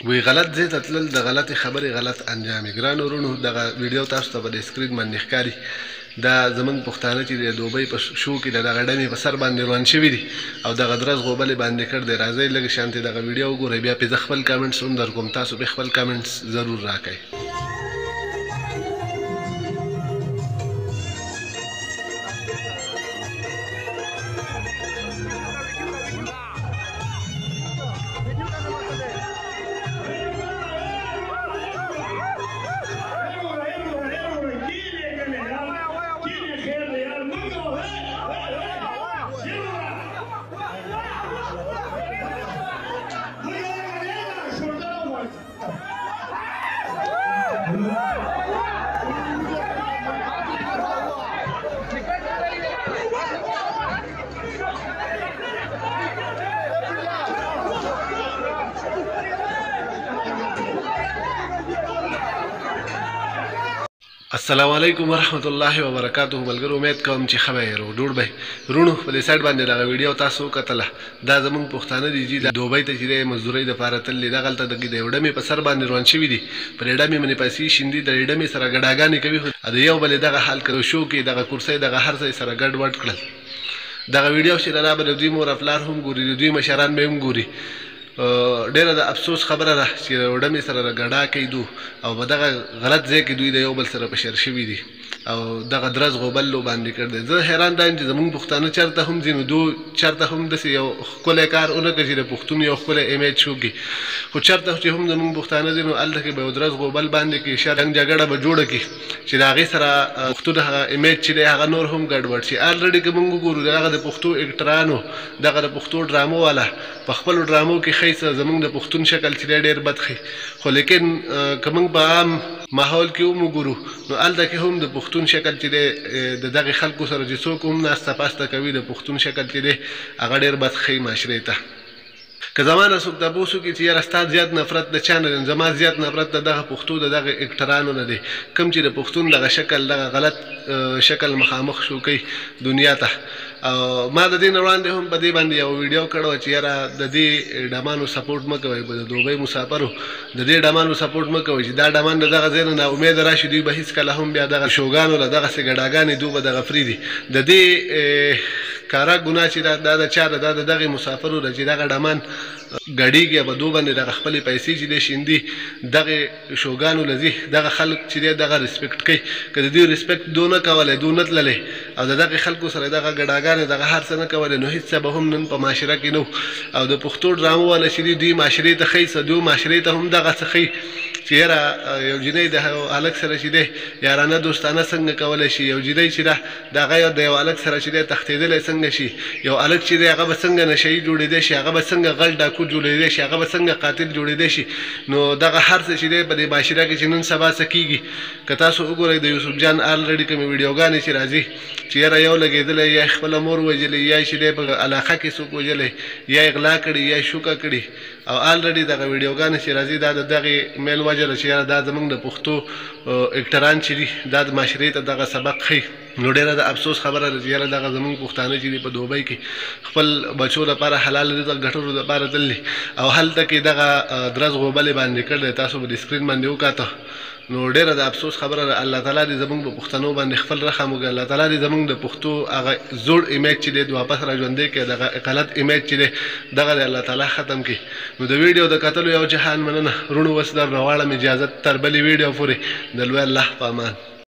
وی غلط ځای ته تلل د غلطې خبرې غلط انجام یې. ګرانو وروڼو دغه ویډیو تاسو ته په د سکرین باندې ښکاري دا زمونږ پښتانه چې د دوبۍ په شو کې د دغه ډمې په سر باندې روان شوي دي او دغه درز غوبل یې باندې کړ دی. راځئ لږ شانتې دغه ویډیو وګورئ، بیا پې زه خپل کامنټس هم در کوم، تاسو پې خپل کامنټس ضرور راکئ. السلام علیکم ورحمت الله وبرکاته. ملګرو امید کوم چې ښه به یې ډوډ به رونو په دې سایډ باندې دغه ویډیو تاسو وکتله. دا زمونږ پښتانه دي چې دوبۍ ته چې دی مزدورۍ دپاره تللي، دغلته د یو ډمې په سر باندې روان شوي دي، پر یې ډمې باندې پیسې شیندي، د ډمې سره ګډاګانې کوي، خو د یو بل یې دغه حال کړو شو کې دغه کرسۍ دغه هر ځای سره ګډ وډ کړل. دغه ویډیو چې دا به د دوی مور افلار هم ګوري، د دوی مشران به هم ګوري. ډېره د افسوس خبره ده چې ډمې سره ګډا کوي دو او په دغه غلط ځای کې دوی د یو بل سره په شر شوي دي او دغه درز غوبل لو باندې کړ دی. زه حیران دا یم چې زمونږ پښتانه چېرته هم ځي نو دو چېرته هم داسې یو ښکلی کار ونه کړي چې د پښتون یو ښکلی امیج وکړي، خو چېرته چې هم زمونږ پښتانه ځي نو هلته کې به یو درز غوبل باندې کړي، شر جنګ جګړه به جوړه کړي چې د هغې سره پښتون هغه امیج چې دی هغه نور هم ګډوډ شي. الرډي که مونږ وګورو دغه د پښتو اکټرانو دغه د پښتو ډرامو والا په خپلو ډرامو کې ښایي څه زمونږ د پښتون شکل چې دی ډېر بد ښي، خو لیکن که مونږ په عام ماحول کې هم وګورو نو هلته کې هم د پښتون شکل چې دی د دغې خلکو سره چې څوک هم ناسته پاسته کوي د پښتون شکل چې دی هغه ډېر بد ښي معاشرې ته. که زما نه څوک تپوس وکړي چې یاره ستا زیات نفرت د چا نه دی، زما زیات نفرت د دغه پښتو د دغه اکټرانو نه دی کوم چې د پښتون دغه شکل دغه غلط شکل مخامخ شو کوي دنیا ته. او ما د دې نه وړاندې هم په دې باندې یو ویډیو کړی و چې یاره د دې ډمانو سپورټ مه کوئ، د دوبۍ مسافرو د دې ډمانو سپورټ مه کوئ چې دا ډمان د دغه ځای نه ناامیده راشي، دوی به هېڅکله هم بیا دغه شوګانو له دغسې ګډاګانې دوی به دغه فري دي. د دې کاره ګناه چې دا د چا ده، دا د دغې مسافرو ده چې دغه ډمان ګډېږي او په دو باندې دغه خپلې پیسې چې دی شیندي دغې شوګانو له ځي. دغه خلک چې دی دغه ریسپیکټ کوي، که د دوی ریسپیکټ دو نه کولی دو نه تللی او د دغې خلکو سره دغه ګډاګانې دغه هر څه نه کولی نو هېڅ څه به هم نن په معاشره کې نه و. او د پښتو ډرامو والا چې دي دوی معاشرې ته ښایي څه دوی معاشرې ته هم دغه څه ښایي چې یاره یو جینۍ د هلک سره چې دی یارانه دوستانه څنګه کولی شي، یو جینۍ چې ده د هغه د یو هلک سره چې دی تښتېدلی څنګه شي، یو هلک چې دی هغه به څنګه نشهیي جوړېدی شي، هغه به څنګه غل ډاکو جوړېدی شي، هغه به څنګه قاتل جوړېدی شي. نو دغه هر څه چې دی په دې معاشره کې چې نن سبا څه کېږي، که تاسو وګورئ د یوسف جان الرډي کومې ویډیوګانې چې راځي چې یاره یو لګېدلی یا یې خپله مور وژلې یا یې چې دی په علاقه کې څوک وژلی یا یې غلا کړي یا یې شوکه کړي او الرډي دغه ویډیوګانې چې راځي دا د دغې مین وجه ده چې یاره دا زمونږ د پښتو اکټران چې دي دا د معاشرې ته دغه سبق ښیي. نو ډېره د افسوس خبره ده چې یاره دغه زمونږ پښتانه چې دي په دوبۍ کې خپل بچو لپاره حلال رزق ګټلو لپاره تللي او هلته کې دغه درز غوبل یې باندې کړ دی، تاسو به د سکرین باندې وکاته. نو ډېره د افسوس خبره ده. الله تعالی دې زمونږ په پښتنو باندې خپل رحم وکړي، الله تعالی دې زمونږ د پښتو هغه زوړ امیج چې دی واپس را ژوندی کړي، دغه غلط امیج چې دی دغه د الله تعالی ختم کړي. نو د ویډیو د کتلو یو جهان مننه. رونو اوس درنه غواړم اجازت تر بلې ویډیو پورې د لوی الله په امان.